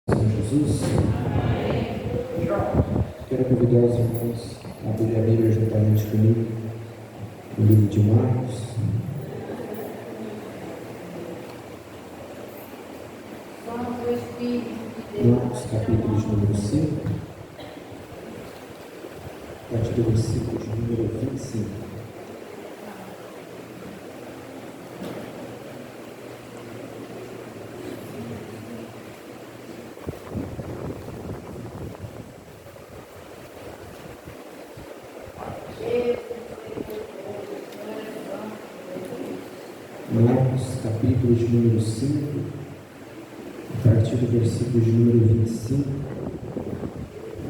Jesus. Quero convidar os irmãos a abrir a Bíblia juntamente comigo no livro de Marcos. Marcos, capítulo de número 5, a partir do versículo de número 25. Marcos, capítulo de número 5, a partir do versículo de número 25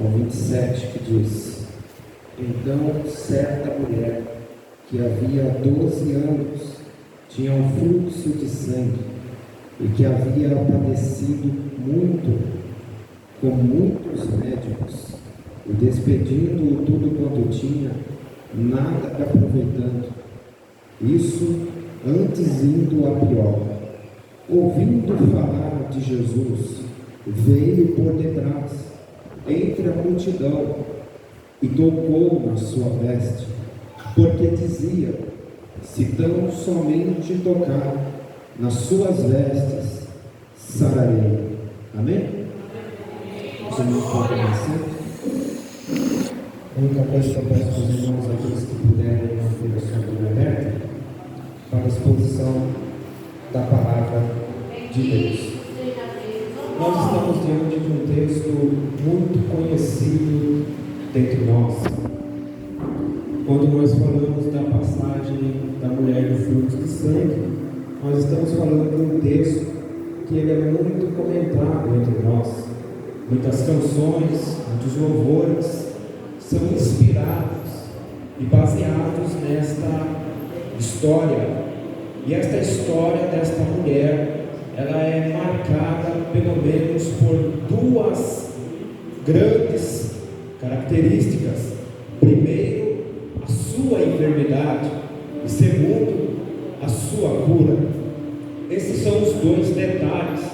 ao 27, que diz: Então, certa mulher, que havia 12 anos, tinha um fluxo de sangue, e que havia padecido muito, com muitos médicos, e despedindo tudo quanto tinha, nada aproveitando, isso antes indo a pior, ouvindo falar de Jesus, veio por detrás, entre a multidão, e tocou na sua veste, porque dizia: se tão somente tocar nas suas vestes, sararei. Amém? Os irmãos podem descer. A única coisa que eu peço para os irmãos, aqueles que puderem manter a sua Bíblia aberta, para a exposição da palavra de Deus. Nós estamos diante de um texto muito conhecido dentre nós. Quando nós falamos da passagem da mulher do fluxo de sangue, nós estamos falando de um texto que ele é muito comentado entre nós. Muitas canções, muitos louvores são inspirados e baseados nesta história. E esta história desta mulher, ela é marcada pelo menos por duas grandes características. Primeiro, a sua enfermidade, e segundo, a sua cura. Esses são os dois detalhes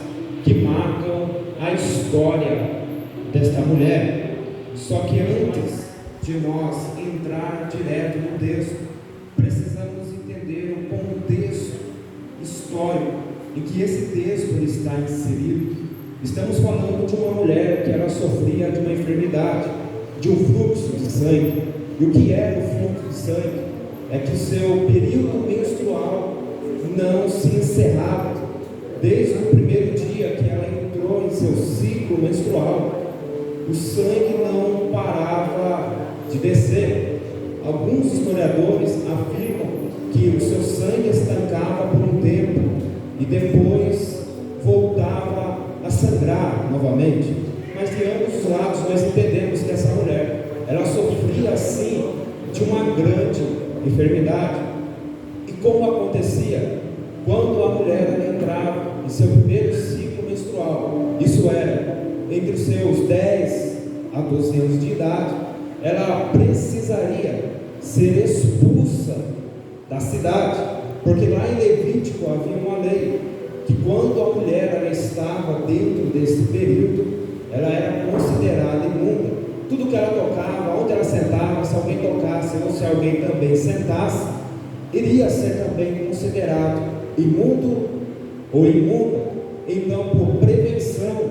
que marcam a história desta mulher. Só que antes de nós entrar direto no texto, precisamos entender o contexto histórico em que esse texto está inserido. Estamos falando de uma mulher que ela sofria de uma enfermidade, de um fluxo de sangue. E o que é o fluxo de sangue? É que o seu período menstrual não se encerrava. Desde o primeiro dia que ela entrou em seu ciclo menstrual, o sangue não parava de descer. Alguns historiadores afirmam que o seu sangue estancava por um tempo e depois voltava a sangrar novamente. Mas de ambos os lados nós entendemos que essa mulher, ela sofria assim de uma grande enfermidade. E como acontecia? Quando a mulher entrava em seu primeiro ciclo menstrual, isso era entre os seus 10 a 12 anos de idade, ela precisaria ser expulsa da cidade, porque lá em Levítico havia uma lei que quando a mulher ela estava dentro desse período, ela era considerada imunda. Tudo que ela tocava, onde ela sentava, se alguém tocasse ou se alguém também sentasse, iria ser também considerado imundo ou imunda. Então, por prevenção,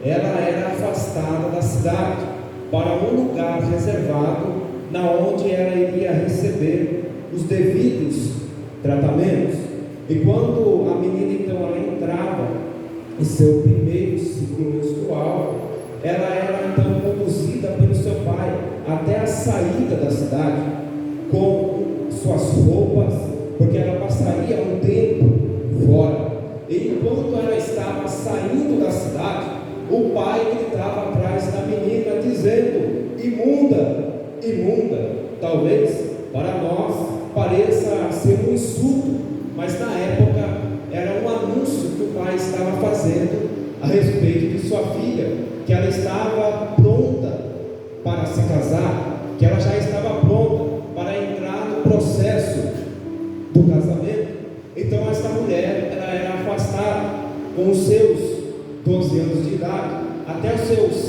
ela era afastada da cidade para um lugar reservado, na onde ela iria receber os devidos tratamentos. E quando a menina então ela entrava em seu primeiro ciclo menstrual, ela era então conduzida pelo seu pai até a saída da cidade com suas roupas, porque ela passaria um tempo fora. E enquanto ela estava saindo da cidade, o pai gritava atrás da menina dizendo: imunda, imunda. Talvez para nós pareça ser um insulto, mas na época era um anúncio que o pai estava fazendo a respeito de sua filha, que ela estava pronta para se casar, que ela já estava pronta para entrar no processo do casamento. Então essa mulher ela era afastada com os seus 12 anos de idade,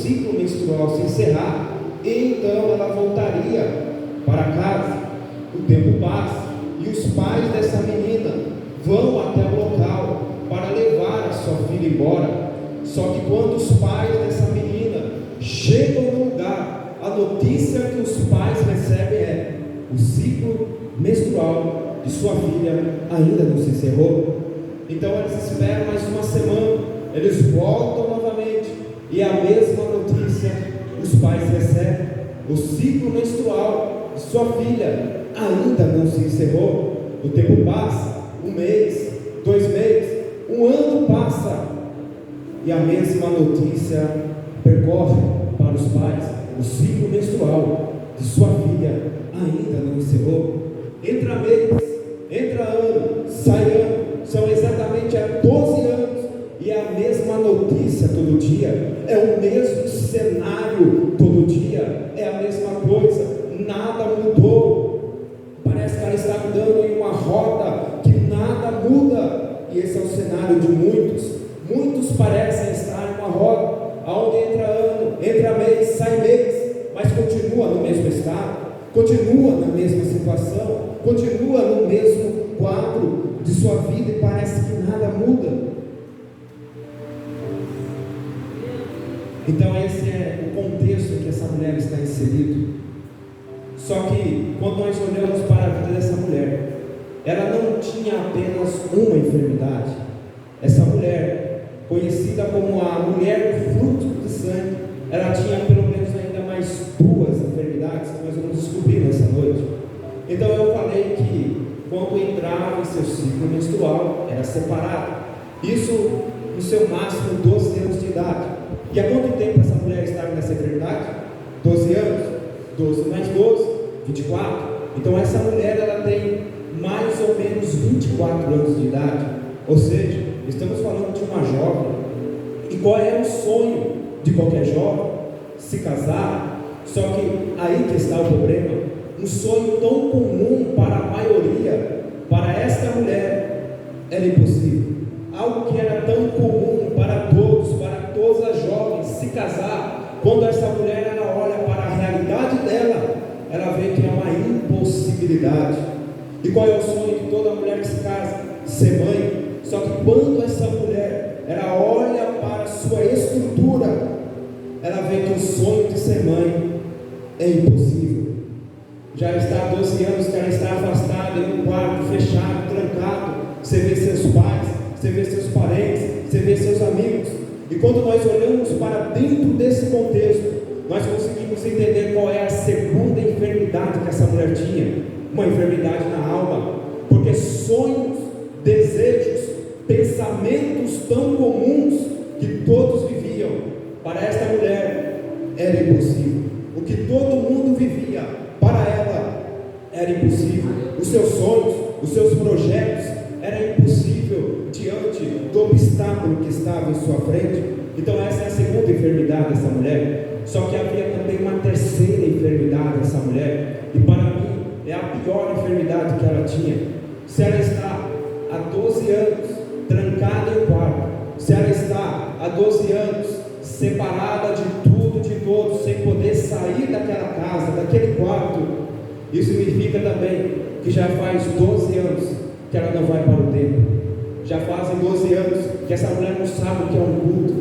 ciclo menstrual se encerrar, e então ela voltaria para casa. O tempo passa e os pais dessa menina vão até o local para levar a sua filha embora. Só que quando os pais dessa menina chegam no lugar, a notícia que os pais recebem é: o ciclo menstrual de sua filha ainda não se encerrou. Então eles esperam mais uma semana, eles voltam novamente e a mesma notícia os pais recebem: o ciclo menstrual de sua filha ainda não se encerrou. O tempo passa, 1 mês, 2 meses, 1 ano passa e a mesma notícia percorre para os pais: o ciclo menstrual de sua filha ainda não encerrou. Entra mês, entra ano, sai ano, são exatamente há 12 anos e é a mesma notícia todo dia, é o mesmo cenário todo dia, é a mesma coisa, nada mudou. Parece que ela está andando em uma roda que nada muda, e esse é o cenário de muitos. Muitos parecem estar em uma roda, onde entra ano, entra mês, sai mês, mas continua no mesmo estado, continua na mesma situação, continua no mesmo quadro de sua vida e parece que nada muda. Então esse é o contexto que essa mulher está inserida. Só que quando nós olhamos para a vida dessa mulher, ela não tinha apenas uma enfermidade. Essa mulher, conhecida como a mulher do fluxo de sangue, ela tinha pelo menos ainda mais 2 enfermidades que nós vamos descobrir nessa noite. Então eu falei que quando entrava em seu ciclo menstrual, era separado. Isso no seu máximo 12 anos de idade. E há quanto tempo essa mulher estava nessa enfermidade? 12 anos. 12 mais 12, 24. Então essa mulher, ela tem mais ou menos 24 anos de idade. Ou seja, estamos falando de uma jovem. E qual é o sonho de qualquer jovem? Se casar. Só que aí que está o problema. Um sonho tão comum para a maioria, para esta mulher, era impossível. Algo que era tão comum para todas as jovens, se casar. Quando essa mulher, ela olha para a realidade dela, ela vê que é uma impossibilidade. E qual é o sonho de toda mulher que se casa? Ser mãe. Só que quando essa mulher, ela olha para a sua estrutura, ela vê que o sonho de ser mãe é impossível. Já está há 12 anos que ela está afastada em um quarto, fechado, trancado. Você vê seus pais, você vê seus parentes, você vê seus amigos. E quando nós olhamos para dentro desse contexto, nós conseguimos entender qual é a segunda enfermidade que essa mulher tinha. Uma enfermidade na alma. Porque sonhos, desejos, pensamentos tão comuns que todos viviam, para esta mulher era impossível. O que todo mundo vivia, para ela era impossível. Os seus sonhos, os seus projetos, era impossível diante do obstáculo que estava em sua frente. Então essa é a segunda enfermidade dessa mulher. Só que havia também uma terceira enfermidade dessa mulher, e para mim é a pior enfermidade que ela tinha. Se ela está há 12 anos trancada em um quarto, se ela está há 12 anos separada de tudo, de todos, sem poder sair daquela casa, daquele quarto, isso significa também que já faz 12 anos que ela não vai para o templo. Já fazem 12 anos que essa mulher não sabe o que é um culto.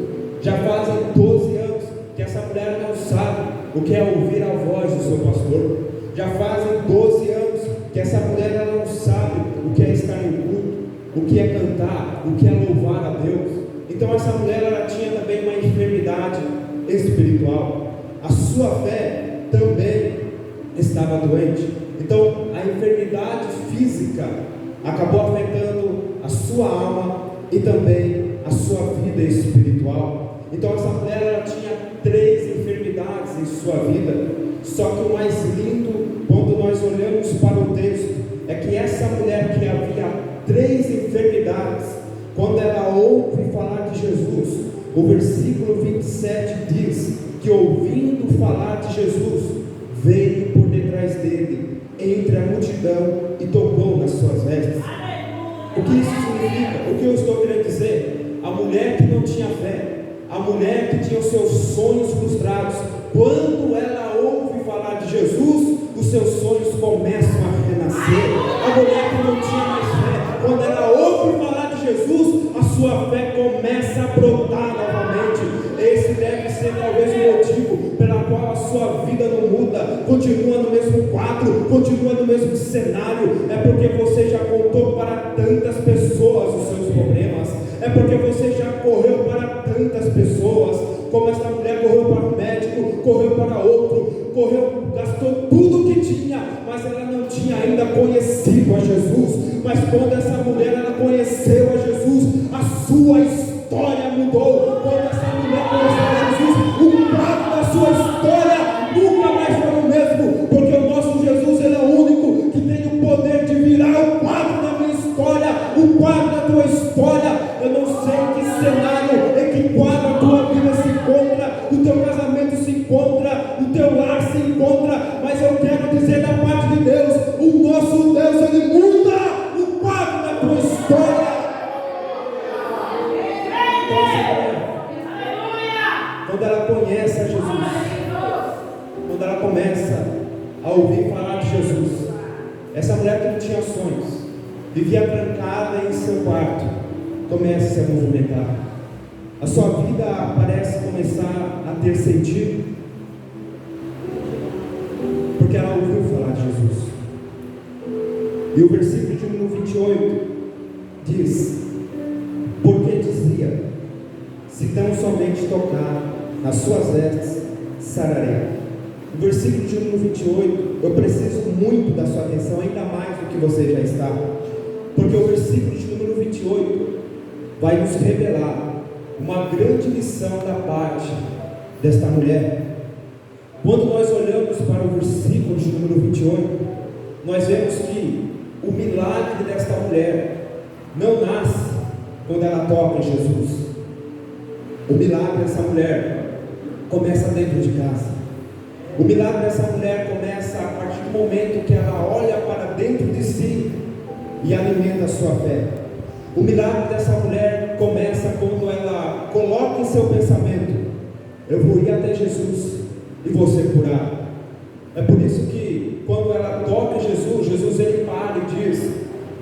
Já fazem 12 anos que essa mulher não sabe o que é ouvir a voz do seu pastor. Já fazem 12 anos que essa mulher, ela não sabe o que é estar em culto, o que é cantar, o que é louvar a Deus. Então essa mulher, ela tinha também uma enfermidade espiritual. A sua fé também estava doente. Então a enfermidade física acabou afetando a sua alma e também a sua vida espiritual. Então essa mulher, ela tinha 3 enfermidades em sua vida. Só que o mais lindo, quando nós olhamos para o texto, é que essa mulher que havia 3 enfermidades, quando ela ouve falar de Jesus, o versículo 27 diz que, ouvindo falar de Jesus, veio por detrás dele, entre a multidão, e tocou nas suas vestes. O que isso significa? O que eu estou querendo dizer? A mulher que não tinha fé, a mulher que tinha os seus sonhos frustrados, quando ela ouve falar de Jesus, os seus sonhos começam a renascer. A mulher que não tinha mais fé, quando ela ouve falar de Jesus, a sua fé começa a brotar novamente. Esse deve ser talvez o motivo pela qual a sua vida não muda, continua no mesmo quadro, continua no mesmo cenário. É porque você já contou para tantas pessoas os seus problemas, é porque você já correu para tantas pessoas, como esta mulher correu para um médico, correu para outro, correu, gastou tudo que tinha, mas ela não tinha ainda conhecido a Jesus. Mas quando essa mulher ela conheceu a Jesus, a sua história mudou. Quando essa mulher conheceu a Jesus, o quadro da sua história nunca mais foi o mesmo, porque o nosso Jesus ele é o único que tem o poder de virar o quadro da minha história, o quadro da tua história. Eu não sei em que cenário, em que quadro a tua vida se encontra, o teu casamento se encontra, o teu lar se encontra, mas eu quero dizer da parte de Deus, o nosso Deus ele muda o quadro da tua história. Quando ela conhece a Jesus, quando ela começa a ouvir falar de Jesus, essa mulher que não tinha sonhos, vivia trancada em seu quarto, começa a se movimentar. A sua vida parece começar a ter sentido, porque ela ouviu falar de Jesus. E o versículo de número 28 diz: porque dizia, se tão somente tocar nas suas vestes, sararei. O versículo de número 28, eu preciso muito da sua atenção, ainda mais do que você já está, porque o versículo de número 28 vai nos revelar uma grande lição da parte desta mulher. Quando nós olhamos para o versículo de número 28, nós vemos que o milagre desta mulher não nasce quando ela toca em Jesus. O milagre dessa mulher começa dentro de casa. O milagre dessa mulher começa a partir do momento que ela olha para dentro de si e alimenta a sua fé. O milagre dessa mulher começa quando ela coloca em seu pensamento: eu vou ir até Jesus e vou ser curado. É por isso que quando ela toca em Jesus, Jesus ele para e diz: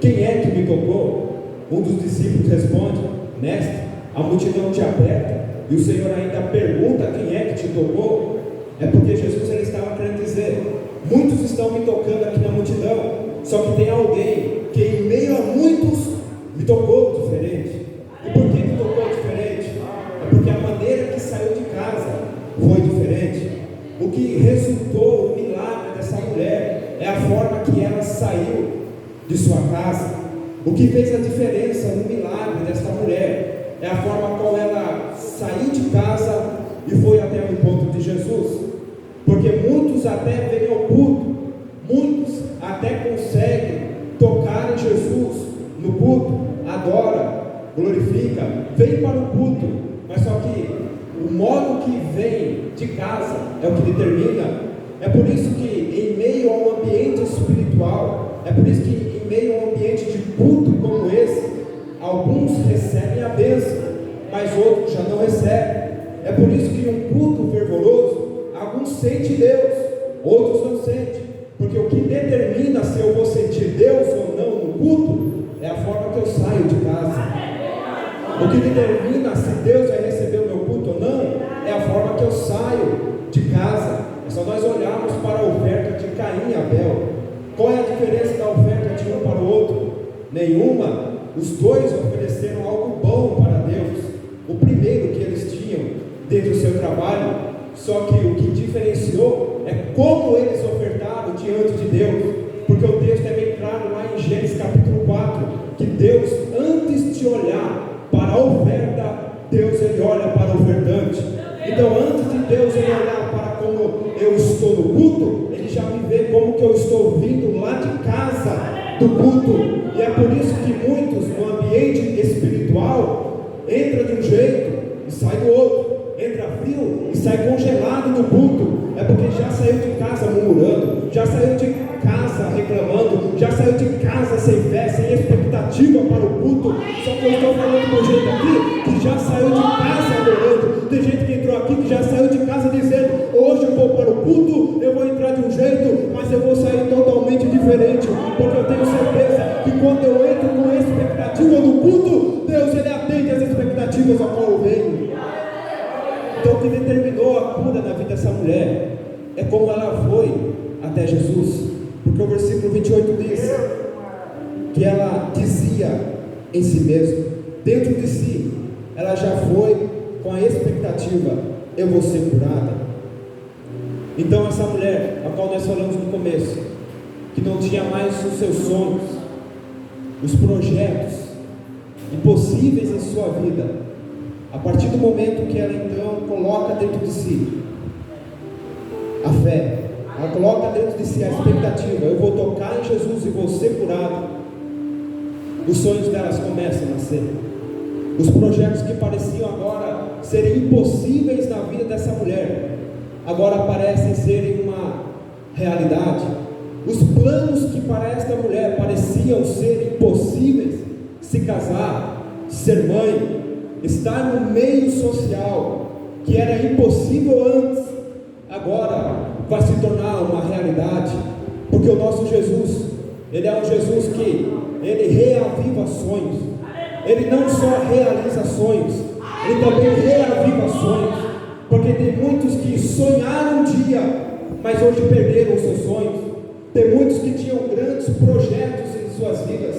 quem é que me tocou? Um dos discípulos responde: mestre, a multidão te aperta e o Senhor ainda pergunta quem é que te tocou. É porque Jesus ele estava querendo dizer: muitos estão me tocando aqui na multidão, só que tem alguém que em meio a muitos me tocou diferente. E por que me tocou diferente? É porque a maneira que saiu de casa foi diferente. O que resultou o milagre dessa mulher é a forma que ela saiu de sua casa. O que fez a diferença no milagre desta mulher é a forma como ela saiu de casa e foi até o encontro de Jesus. Porque muitos até vêm ao culto, muitos até conseguem tocar em Jesus no culto, adora, glorifica, vem para o culto, mas só que o modo que vem de casa é o que determina. É por isso que em meio a um ambiente espiritual, é por isso que em meio a um ambiente de culto como esse, alguns recebem a bênção, mas outros já não recebem. É por isso que um culto fervoroso, alguns sentem Deus, outros não sentem, porque o que determina se eu vou sentir Deus ou não no culto é a forma que eu saio de casa. O que determina se Deus vai receber o meu culto ou não é a forma que eu saio de casa. É só nós olharmos para a oferta de Caim e Abel. Qual é a diferença da oferta de um para o outro? Nenhuma. Os dois ofereceram algo bom para Deus, o primeiro que eles tinham dentro do seu trabalho. Só que o que diferenciou é como eles ofertaram diante de Deus, porque o texto é bem claro lá em Gênesis capítulo 4, que Deus, antes de olhar para a oferta, Deus ele olha para o ofertante. Então antes de Deus ele olhar para como eu estou no culto, ele já me vê como que eu estou vindo lá de casa do culto. E é por isso que muitos no ambiente espiritual entra de um jeito e sai do outro, entra frio e sai congelado no culto. É porque já saiu de casa murmurando, já saiu de casa reclamando, já saiu de casa sem fé, sem expectativa para o culto. Só que eu estou falando de um jeito aqui que já saiu de casa adorando, Tem gente que entrou aqui que já saiu de casa dizendo: hoje eu vou para o culto, eu vou entrar de um jeito, mas eu vou sair totalmente diferente, porque eu tenho certeza que quando eu entro com a expectativa do culto, Deus ele atende às expectativas a qual eu venho. Então o que determinou a cura na vida dessa mulher é como ela foi até Jesus, porque o versículo 28 diz que ela dizia em si mesma, dentro de si, ela já foi com a expectativa: eu vou ser curada. Então essa mulher, a qual nós falamos no começo, que não tinha mais os seus sonhos, os projetos impossíveis em sua vida, a partir do momento que ela então coloca dentro de si a fé, ela coloca dentro de si a expectativa: eu vou tocar em Jesus e vou ser curado, os sonhos delas começam a nascer. Os projetos que pareciam agora serem impossíveis na vida dessa mulher, agora parecem serem uma realidade. Os planos que para esta mulher pareciam ser impossíveis, se casar, ser mãe, estar no meio social, que era impossível antes, agora vai se tornar uma realidade, porque o nosso Jesus, ele é um Jesus que ele reaviva sonhos. Ele não só realiza sonhos, ele também reaviva sonhos, porque tem muitos que sonharam um dia, mas hoje perderam os seus sonhos. Tem muitos que tinham grandes projetos em suas vidas,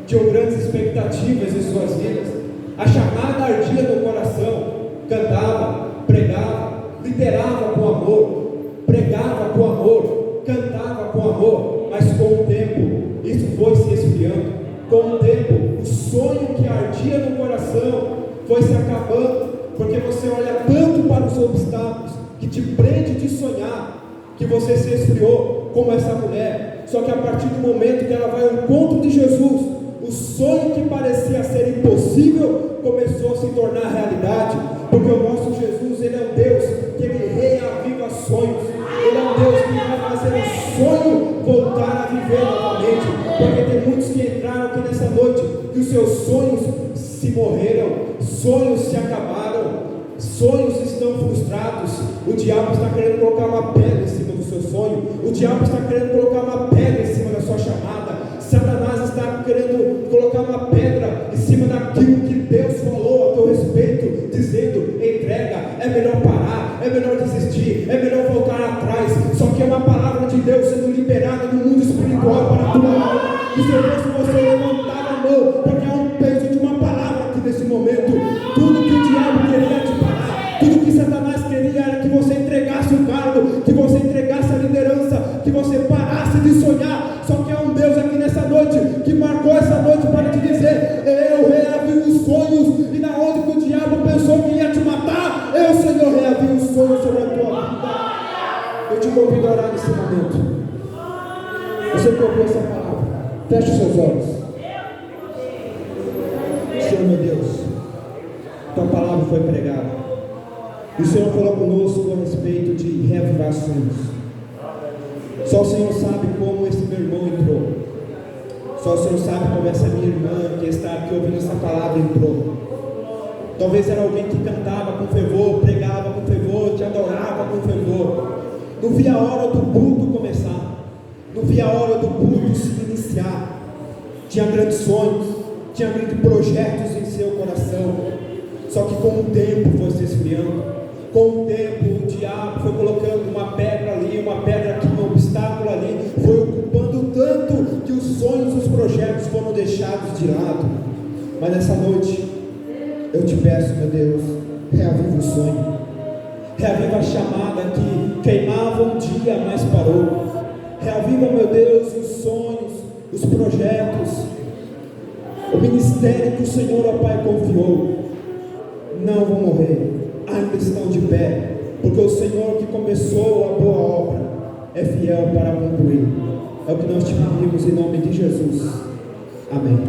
tinham grandes expectativas em suas vidas, a chamada ardia no coração, cantava, pregava, liderava com amor, pregava com amor, cantava com amor, mas com o tempo isso foi se esfriando. Com o tempo, o sonho que ardia no coração foi se acabando, porque você olha tanto para os obstáculos que te prende de sonhar, que você se esfriou como essa mulher. Só que a partir do momento que ela vai ao encontro de Jesus, o sonho que parecia ser impossível começou a se tornar realidade, porque o nosso Jesus, ele é um Deus que ele reaviva sonhos. Ele é um Deus que vai fazer o sonho voltar a viver novamente, porque tem muitos que entraram aqui nessa noite, que os seus sonhos se morreram, sonhos se acabaram, sonhos estão frustrados. O diabo está querendo colocar uma pedra em cima do seu sonho, o diabo está querendo colocar uma pedra em cima da sua chamada, Satanás está querendo colocar uma pedra em cima daquilo que Deus falou a teu respeito, dizendo: entrega, é melhor parar, é melhor desistir, é melhor voltar atrás. Só que é uma palavra de Deus sendo liberada no mundo espiritual para a tua alma. E se eu fosse você levantar a mão, porque há um peso de uma palavra aqui nesse momento. Tudo que o diabo queria te parar, tudo que Satanás queria era que você entregasse o cargo, que você entregasse a liderança, que você parasse de sonhar. Só que há um Deus aqui nessa noite, que marcou essa noite para te dizer: eu reavivo os sonhos, e na onde que o diabo pensou que ia te matar, eu, Senhor, reavivo os sonhos sobre a tua vida. Eu te convido a orar nesse momento. Você que ouviu essa palavra, feche os seus olhos. Senhor meu Deus, tua palavra foi pregada, e o Senhor falou conosco a respeito de reavivar sonhos. Só o Senhor sabe como esse meu irmão entrou, só o Senhor sabe como essa minha irmã que está aqui ouvindo essa palavra entrou. Talvez era alguém que cantava com fervor, pregava com fervor, te adorava com fervor, não via a hora do culto começar, não via a hora do culto se iniciar, tinha grandes sonhos, tinha grandes projetos em seu coração, só que com o tempo foi se esfriando. Com o tempo o diabo foi colocando uma pedra ali, uma pedra aqui, um obstáculo ali, foi ocupando tanto que os sonhos, os projetos foram deixados de lado. Mas nessa noite eu te peço, meu Deus, reaviva o sonho, reaviva a chamada que queimava um dia, mas parou. Reaviva, meu Deus, os sonhos, os projetos, o ministério que o Senhor, ó Pai, confiou. Não vão morrer, ainda estão de pé, porque o Senhor que começou a boa obra é fiel para concluir. É o que nós te pedimos em nome de Jesus. Amém.